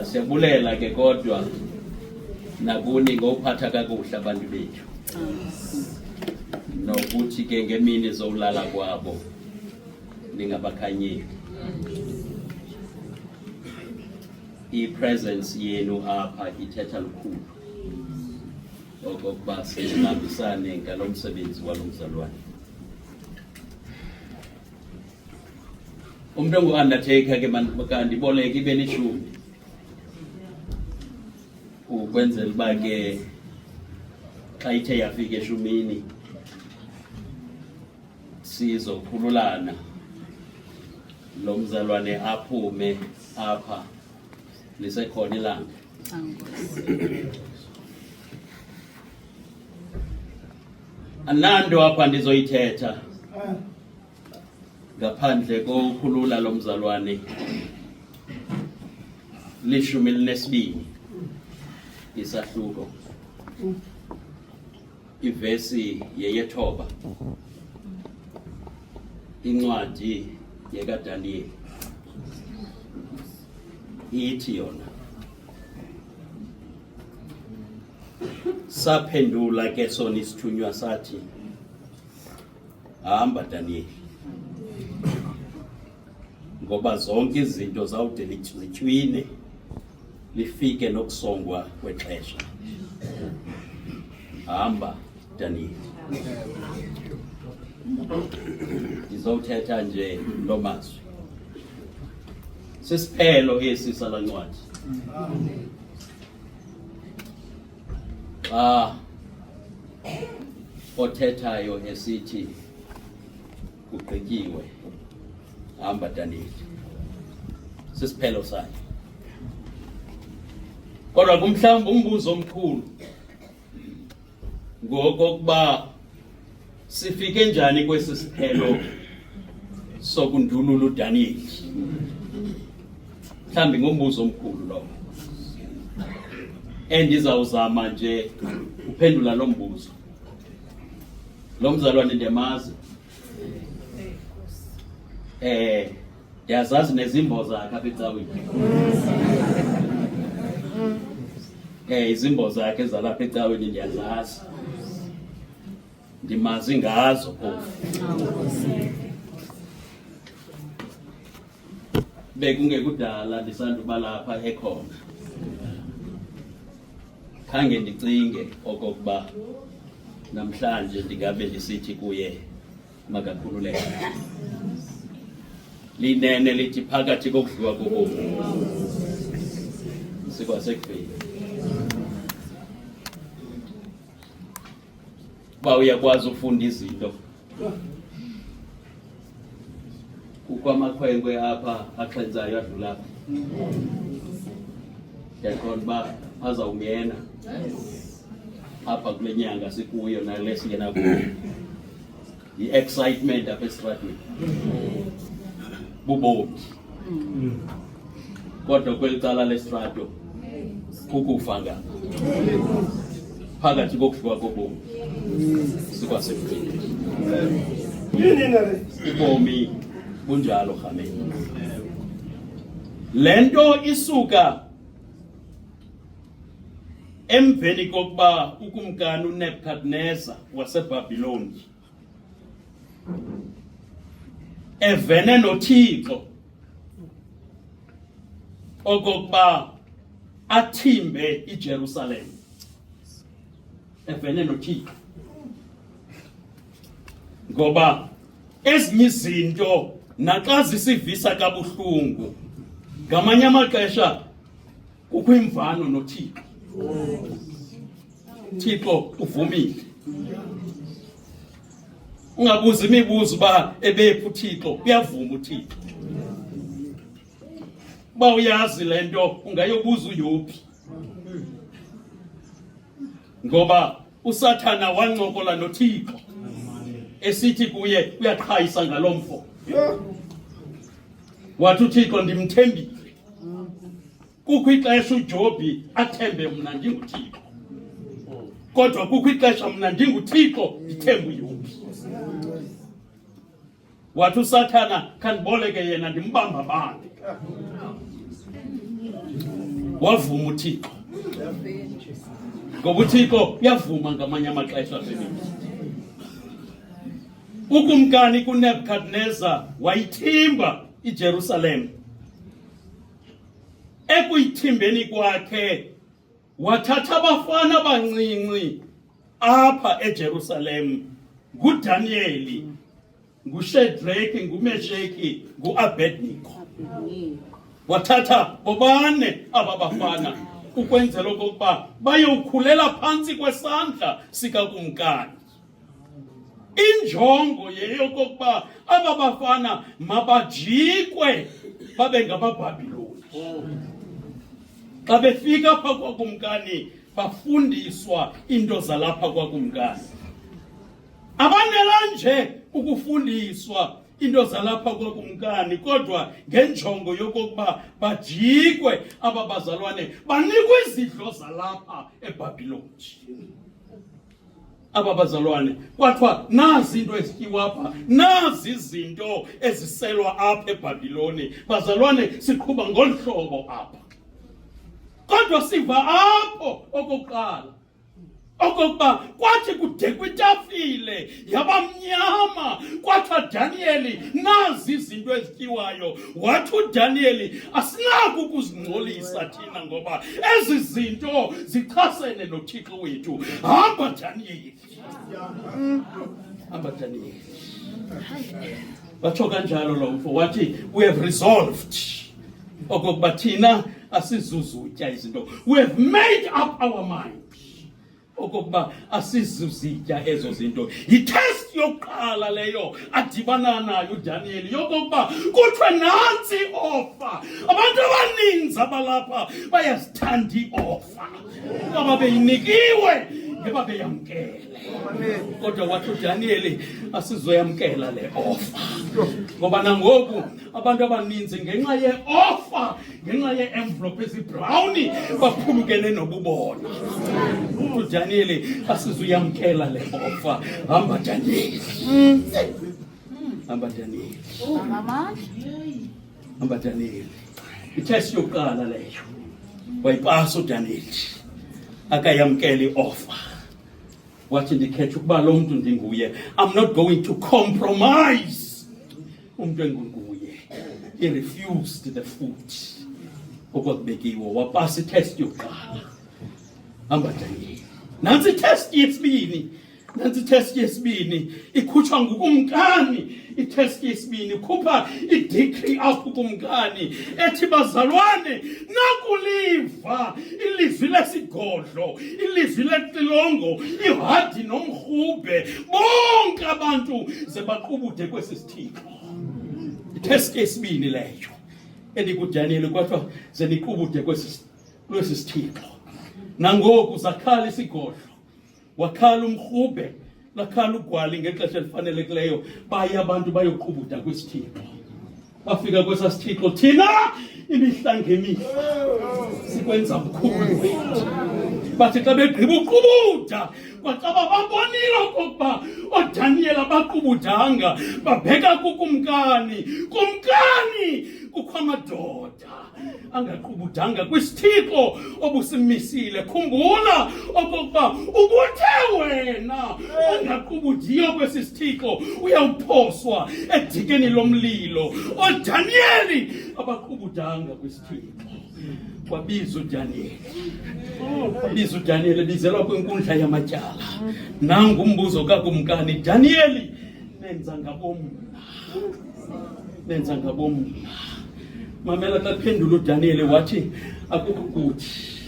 Siyabulela ke kodwa nakuni ngophatha kakuhle abantu bethu. Nokuthi ke ngemini zolala kwabo ningabakhanyeli. I-presence yenu apha ithetha lukhulu. Okokuba sihambisane ngalo msebenzi walo mzalwane. Umuntu ongu-undertaker ke mandiboleka ibe lishumi. Ukwenzela uba ke xa ithe yafika eshumini sizokhululana lo mzalwane aphume apha lisekhona ilanga. Anando apha ndizoyithetha ngaphandle kokukhulula lo mzalwane lishumi elinesibini isahluko ivesi yeyethoba incwadi yekaDaniel ithi yona saphendula ke sona isithunywa sathi hamba Daniel ngoba zonke izinto zawude litywine lifike nokusongwa kwexesha. Hamba Daniel. Izothetha nje lo mazwi. Sisiphelo esi sala ncwadi. Othethayo esithi kugqityiwe hamba Daniel. Sisiphelo sakhe. Kodwa kumhlawumbe umbuzo omkhulu ngokokuba sifike njani kwesi siphelo sokundulula uDaniel. Mhlawumbe ngombuzo omkhulu lo. Endizawuzama nje uphendula lo mbuzo. Lo mzalwane ndiyamazi. Ndiyazazi nezimbo zakhe apha ecaweni. Izimbo zakhe zalapha ecaweni ndiyazazi. Ndimazi ngazo phofu. Bekungekudala ndisanduba lapha ekhona. Khange ndicinge okokuba namhlanje ndingabe ndisithi kuye makakhululeke. Linene lithi phakathi kokudliwa kobomi sikwasekufeni. Ba uyakwazi ufunda izinto. Kukho amakhwenkwe apha axhenzayo adlula apha. Ndiyakhona uba azawungena apha kule nyanga sikuyo nale singena kuyo. I-excitement apha esitratweni. Bubomi. Kodwa kweli cala lestrato kukufa ngapha. Phakathi kokudliwa kobomi sikwasekufeni. Ubomi bunjalo rhameni. Lento isuka emveni kokuba ukumkani uNebukadneza waseBhabhiloni evene noThixo okokuba athimbe iJerusalem. Evene noThixo ngoba ezinye izinto naxa zisivisa kabuhlungu ngamanye amaxesha kukho imvano noThixo. Thixo uvumile. Ungabuza imibuzo ba ebephi uThixo, uyavuma uThixo. Ba uyazi lento ungayobuza uYophi. Ngoba uSathana wancokola noThixo esithi kuye uyaqhayisa ngalomfo. Wathi uThixo ndimthembile. Kukho ixesha uJobi athembe mna ndinguThixo. Kodwa kukho ixesha mna ndinguThixo ndithembe uYophi. wathi uSathana khandiboleke yena ndimbamba bani. Wavuma uThixo, ngoba uThixo uyavuma ngamanye amaxesha amaninzi. Ukumkani kuNebukadneza wayithimba iJerusalem. Ekuyithimbeni kwakhe wathatha abafana abancinci apha eJerusalem, nguDanieli, nguShadrach, nguMesheki, nguAbednego. Wathatha bobane aba bafana ukwenzela okokuba bayokhulela phantsi kwesandla sikakumkani. Injongo yeyokokuba aba bafana mabajikwe babe ngamaBhabhiloni. Xa befika pha kwakumkani bafundiswa into zalapha kwakumkani. Abanela nje ukufundiswa into zalapha kwakumkani, kodwa ngenjongo yokokuba bajikwe aba bazalwane banikwe izidlo zalapha eBhabhiloni. Aba bazalwane kwathiwa nazi into ezityiwa apha, nazi izinto eziselwa apha eBhabhiloni. Bazalwane, siqhuba ngolu hlobo apha. Kodwa siva apho okokuqala okokuba kwathi kudekwa itafile yabamnyama, kwathiwa Danieli nazi izinto ezityiwayo. Wathi uDanieli, asinako ukuzingcolisa thina ngoba ezi zinto zichasene noThixo wethu. Hamba Danieli, hamba Danieli. Watsho kanjalo lo mfo, wathi we have resolved okokuba thina asizuzutya izinto. We have made up our mind okokuba asizuzitya ezo zinto. Yitest yokuqala leyo adibana nayo uDanieli yokokuba kuthiwe nantsi ofa. Abantu abaninzi abalapha bayazithanda iofa, ngoba beyinikiwe ngeba beyamkele. Kodwa wathi uDanieli, asizoyamkela le ofa, ngoba nangoku abantu abaninzi ngenxa yeofa, ngenxa ye-envelope ezibrown baphulukene nobubona. uDanieli, asizuyamkela le ofa. Hamba Danieli, hamba Danieli, hamba Danieli. Itest yokuqala leyo wayipasa uDanieli, akayamkela iofa. Wathi ndikhetha ukuba lo mntu ndinguye. I'm not going to compromise. Umntu engunguye. He refused the food okwakubekiwe. Wapasa itest yokuqala. Hamba Danieli. Nansi itest yesibini. Nansi itest yesibini ikhutshwa ngukumkani. Itest yesibini ikhupha idecree apho kumkani ethi, bazalwane, nakuliva ilizwi lesigodlo, ilizwi lexilongo, ihadi nomrhube, bonke abantu zebaqubude kwesi sithixo. Itest yesibini leyo endikuDanieli, kwathiwa zeniqubude kwesi sithixo. Nangoku zakhala isigodlo, wakhala umrhube, lakhala ugwali ngexesha elifanelekileyo. Baye abantu bayoqubuda kwisithixo. Bafika kwesa sithixo, thina imihla ngemihla sikwenza mkhulu wethu. Bathi xa begqiba uqubuda, kwaxa babonile okokuba oDanieli abaqubudanga, babheka kukumkani. Kumkani kukho amadoda angaqubudanga kwisithixo obusimisile. Khumbula okokuba ubuthe wena ongaqubudiyo kwesi sithixo uyawuphoswa edikeni lomlilo. oDanieli abaqubudanga kwisithixo. Kwabiza uDanieli, kwabiza uDanieli, ebizelwa kwinkundla yamatyala. Nangu umbuzo kakumkani, Danieli, nenza ngabomna, nenza ngabomna. Mamela xa phendula uDanieli wathi, akukho kuthi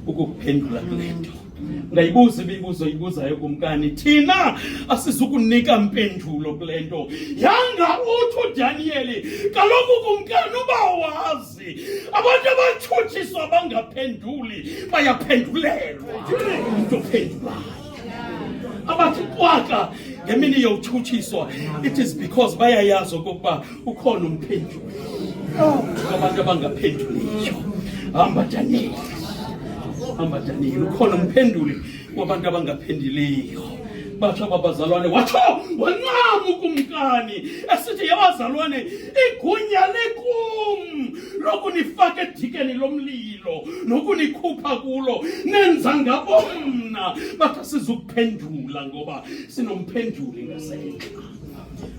ukuphendula kule nto. Ngayibuza imibuzo ibuzayo kumkani, thina asizukunika mpendulo kule nto. Yanga uthi uDanieli, kaloku kumkani uba wazi abantu abatshutshiswa bangaphenduli bayaphendulelwa. Umntu ophendulayo abathi xwaka ngemini yokutshutshiswa, it is because bayayazi okokuba ukhona umphenduli. Abantu abangaphenduliyo, hamba Danieli, hamba Danieli, ukhona umphenduli wabantu abangaphenduliyo. batsho abazalwane watsho wancama ukumkani esithi yabazalwane igunya likum lokunifaka edikeni lomlilo nokunikhupha kulo nenza ngabomna bathi sizukuphendula ngoba sinomphenduli ngasenxa.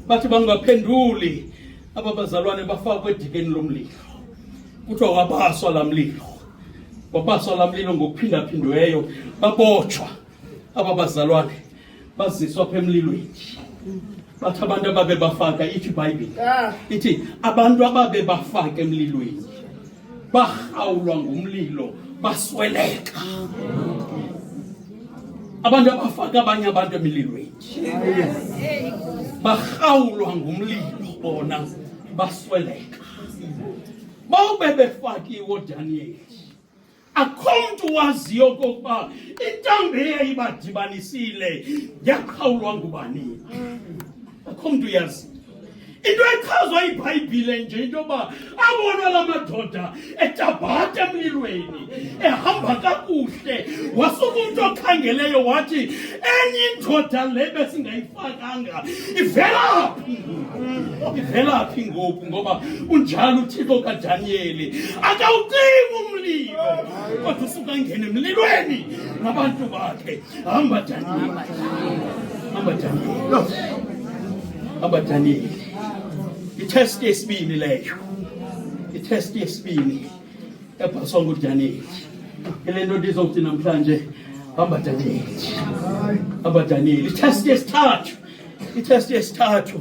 Bathi bangaphenduli abazalwane bafakwe edikeni lomlilo. Kuthiwa wabaswa lamlilo. Wabaswa lamlilo ngokuphindaphindweyo babotshwa abazalwane baziswa apha emlilweni. Bathi abantu ababe bafaka ithi iBhayibhile ithi abantu ababe bafaka emlilweni bahawulwa ngumlilo basweleka. Abantu abafaka abanye abantu emlilweni bahawulwa ngumlilo bona basweleka. Bawube befakiwe uDaniel. Akho mntu waziyo okokuba intambo eyayibadibanisile yaqhawulwa ngubani. Akho mntu yazi. Into echazwa iBhayibhile nje into yoba abona la madoda etabhata emlilweni ehamba kakuhle wasuka umuntu okhangeleyo wathi enye indoda le besingayifakanga ivelaphi ngoku ngoba unjalo uThixo kaDaniel akawucima umlilo kodwa usuka ngene emlilweni nabantu bakhe. Hamba Daniel. Itest yesibini leyo. Itest yesibini ephaswa nguDaniel. Ile nto ndizokuthi namhlanje hamba Daniel. Itest yesithathu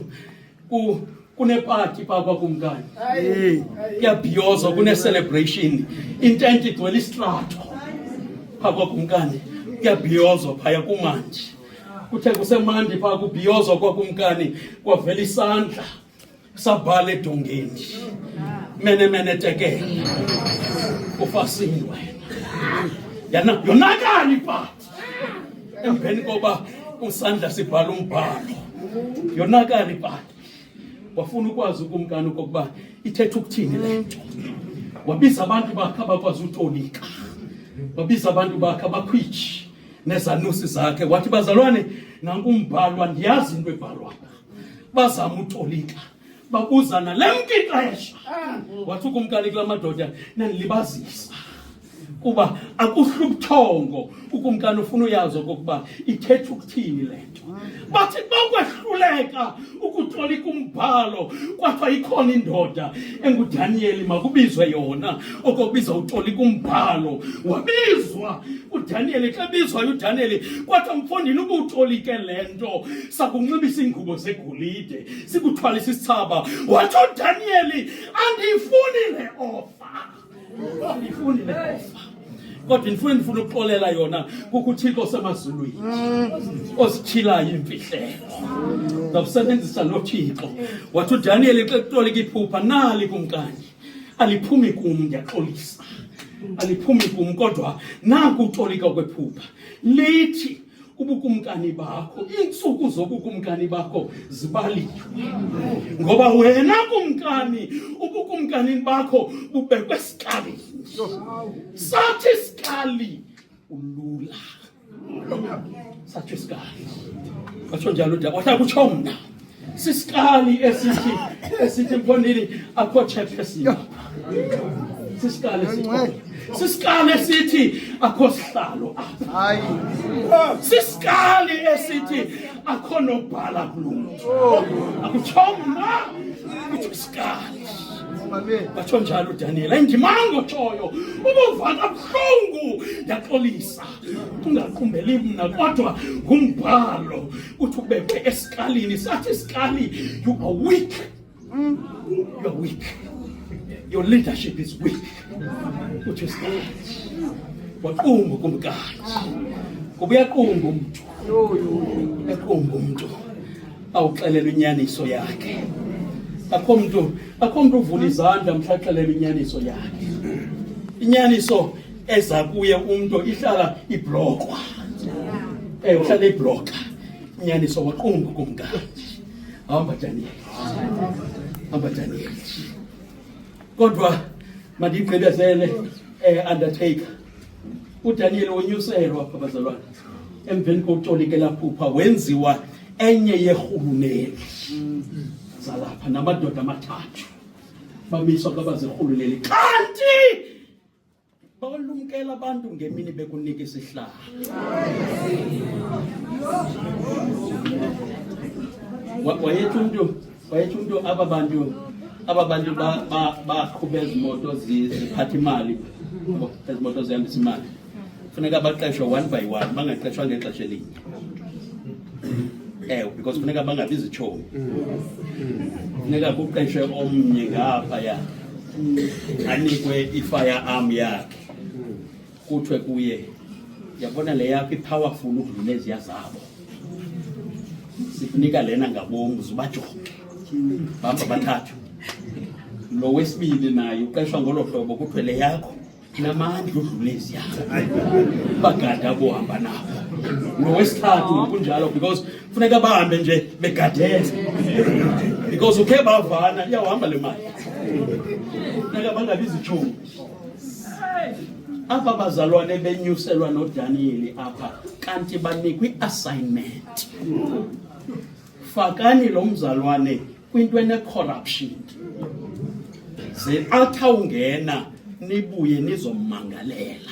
kunepati phakwa kumkani. Kuyabhiyoza kune-celebration. Intente igcwele isitrato phakwa kumkani. Kuyabhiyozwa phaya kumandi. Kuthe kusemandi phaa kubhiyozwa kwakumkani kwavela isandla sabhala edongeni. Mene tekela ufasini wena yonakala ipati emveni koba usandla sibhala umbhalo. Yonakala ipati. Wafuna ukwazi ukumkani okokuba ithetha ukuthini le nto. Wabiza abantu bakhe abakwazi utolika. Wabiza abantu bakhe abakhwitshi nezanusi zakhe wathi bazalwane nanku umbhalo andiyazi into ebhalwa. Bazama utolika babuzana lemkixesha. Wathi ukumkani kula madoda nanilibazisa kuba akuhlubuthongo ukumkani ufuna uyazi okokuba ithetha ukuthini le nto. Bathi bakwehluleka ukutolika umbhalo kwathiwa ikhona indoda enguDaniel makubizwe yona okokubiza utolika umbhalo. Wabizwa uDaniel. Xa bizwayo uDaniel kwathiwa mfondini ubutolike le nto sakunxibisa iingubo zegolide sikuthwalisa isithaba. Wathi uDaniel andiyifuni le ofa. Kodwa ndifuna ukuxolela yona kukuThixo osemazulwini osithilayo imfihlelo. Ngabusebenzisa noThixo. Wathi uDaniel xa kutolika iphupha nali kumkani aliphumi kum ndiyaxolisa. Aliphumi kum kodwa nanku utolika kwephupha lithi ubukumkani bakho iintsuku zobukumkani bakho zibaliwe ngoba wena kumkani ubukumkani bakho bubekwe esikalini. Sathi isikali ulula. Sathi isikali watsho njalo wathi kutsho mna sisikali esithi mfondini akho chairperson. Sisikali esithi akho sihlalo apha. Sisikali esithi akho nobhala kuluntu. Akutsho mna kuthi isikali. Batsho njalo uDaniel ayindimango tshoyo ubuva kabuhlungu ndiyaxolisa ungaqumbeli mna kodwa ngumbhalo uthi ubekwe esikalini. Sathi isikali you are weak. You are weak. Your leadership is weak. Uthi isikali waqumba kumkani kuba uyaqumba umntu. Uyaqumba umntu awuxelela inyaniso yakhe. Akho mntu uvula izandla mhlaxelela inyaniso yakhe. Inyaniso eza kuye umntu ihlala iblokwa. Uhlala ibloka. Inyaniso waqumba kumkani. Hamba Daniel. Kodwa mandigqibezele undertaker. uDaniel wonyuselwa apha bazalwane. emveni kokutolike laphupha wenziwa enye yerhuluneli zalapha namadoda amathathu bamiswa kwabazirhuluneli kanti balumkela abantu ngemini bekunika isihlalo. Wayethi umuntu aba bantu baqhubeza imoto ziphatha imali, izimoto zihambisa imali. Funeka baqeshwe one by one, bangaqeshwa ngexesha elinye. Because funeka bangabizi chomi. Funeka kuqeshwe omnye ngapha ya. Anikwe i-firearm yakhe. Kuthiwe kuye, yabona le yakho i-powerful ukudlula eziya zabo. Sifunika lena ngabomu ubajonge. Bamba bathathu. Lo wesibili naye uqeshwa ngolo hlobo kuthiwe le yakho namandla udlula eziya. Bagada bohamba nabo. Lo wesithathu kunjalo because funeka bahambe nje begadeza. Because ukhe bavana iyahamba le mali. Funeka bangabizi chomi. Apha bazalwane benyuselwa noDaniel apha kanti banikwe assignment. Fakani lo mzalwane kwinto ene corruption. Ze athawungena nibuye nizommangalela.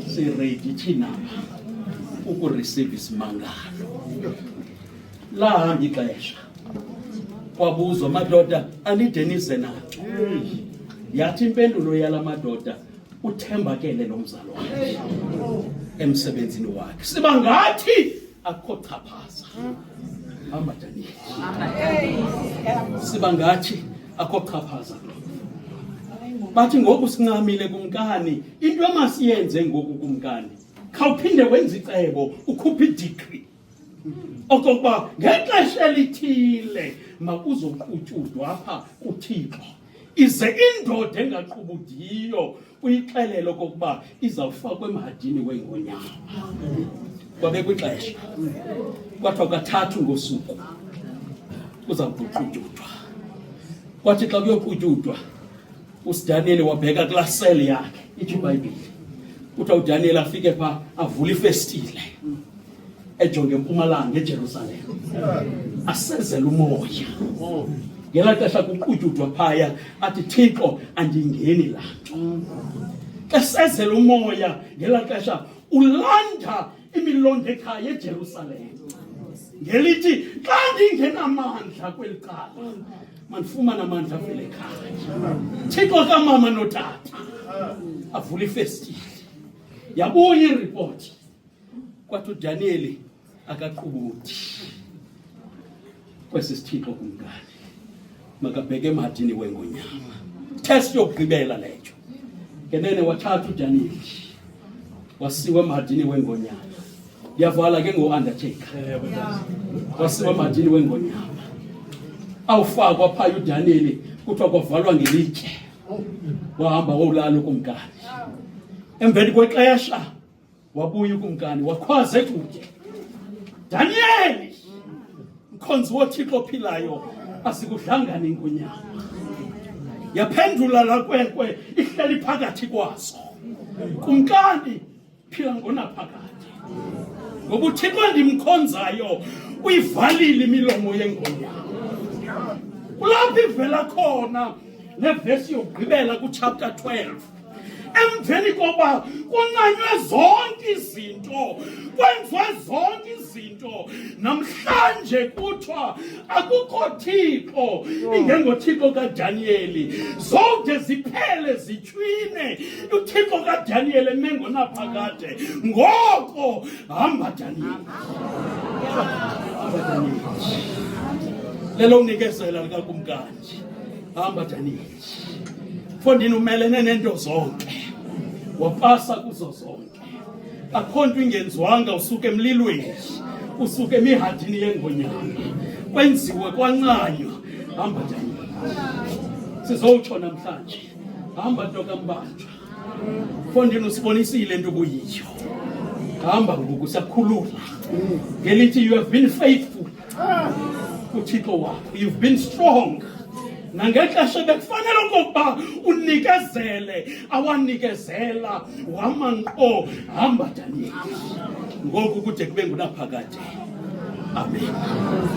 Si ready thina uku receive isimangalo. La hamba ixesha. Kwabuzwa madoda anide nize nacho. Yathi impendulo yala madoda uthembakele lo mzalwane emsebenzini wakhe. Siba ngathi akho chaphaza. Hamba Daniel. Siba ngathi akho chaphaza. Bathi ngoku sinqamile kumkani, into emasiyenze ngoku kumkani. Khawuphinde wenza icebo ukhuphe i-decree. Okokuba ngexesha elithile makuzoqhutyudwa apha kuThixo. Ize indoda engaqhubudiyo uyixelele okokuba izawufakwa emhadini wengonyama. Kwabe kwixesha. Kwathiwa kathathu ngosuku uzawuqhutyudwa. Kwathi xa kuyoqhutyudwa uDaniel wabheka kulaa seli yakhe ithi iBhayibhile. Kuthiwa uDaniel afike pha avule ifestile. Ejonge empumalanga eJerusalem. Asezele umoya. Ngela xesha kuqhutyudwa phaya athi Thixo andingeni la nto. Esezele umoya ngela xesha ulanda imilondo ekhaya eJerusalem. Ngelithi xa ndingenamandla kwelicala manifumana amandla vele ekhaya. Thixo kamama notata avule ifestile. Yabuya ireport. Kwathi uDaniel akaqhubuthi. Kwesi sithixo kumkani. Makabheke emhadini wengonyama. Test yokugqibela leyo. Ngenene wathatha uDaniel. Wasiwa emhadini wengonyama. Yavala ke ngo-undertaker. Wasiwa emhadini wengonyama. Awufakwa phaya uDaniel kuthiwa kwavalwa ngelitye. Wahamba wolala kumkani. Emveni kwexesha wabuya ukumkani wakhwaze kude. Daniel! Mkhonzi woThixo ophilayo asikudlangani ingonyama. Yaphendula la kwenkwe ihleli phakathi kwazo. Kumkani phila ngonaphakade. Ngoba uThixo ndimkhonzayo uyivalile imilomo yengonyama. Kulapho ivela khona nevesi yokugqibela kuchapter 12. Emveni koba kunqanywe zonke izinto, kwenziwe zonke izinto, namhlanje kuthiwa akukho Thixo ingengoThixo kaDaniel. Zonke ziphele zitshwine uThixo kaDaniel emengonaphakade. Ngoko hamba Daniel. Lelo unikezela likakumkani. Hamba Daniel. Fondini umelene nento zonke. Wapasa kuzo zonke. Akho nto ingenziwanga usuke emlilweni. Usuke emihadini yengonyama. Kwenziwe kwanqanywa. Hamba Daniel. Sizowutsho namhlanje. Hamba nto kambanjwa. Fondini usibonisile into obuyiyo. Hamba ngoku siyakhulula. Ngelithi you have been faithful. kuThixo wakho. You've been strong. Nangexesha bekufanele okokuba unikezele awanikezela wamanqo hamba Daniel. ngoku kude kube ngunaphakade. Amen.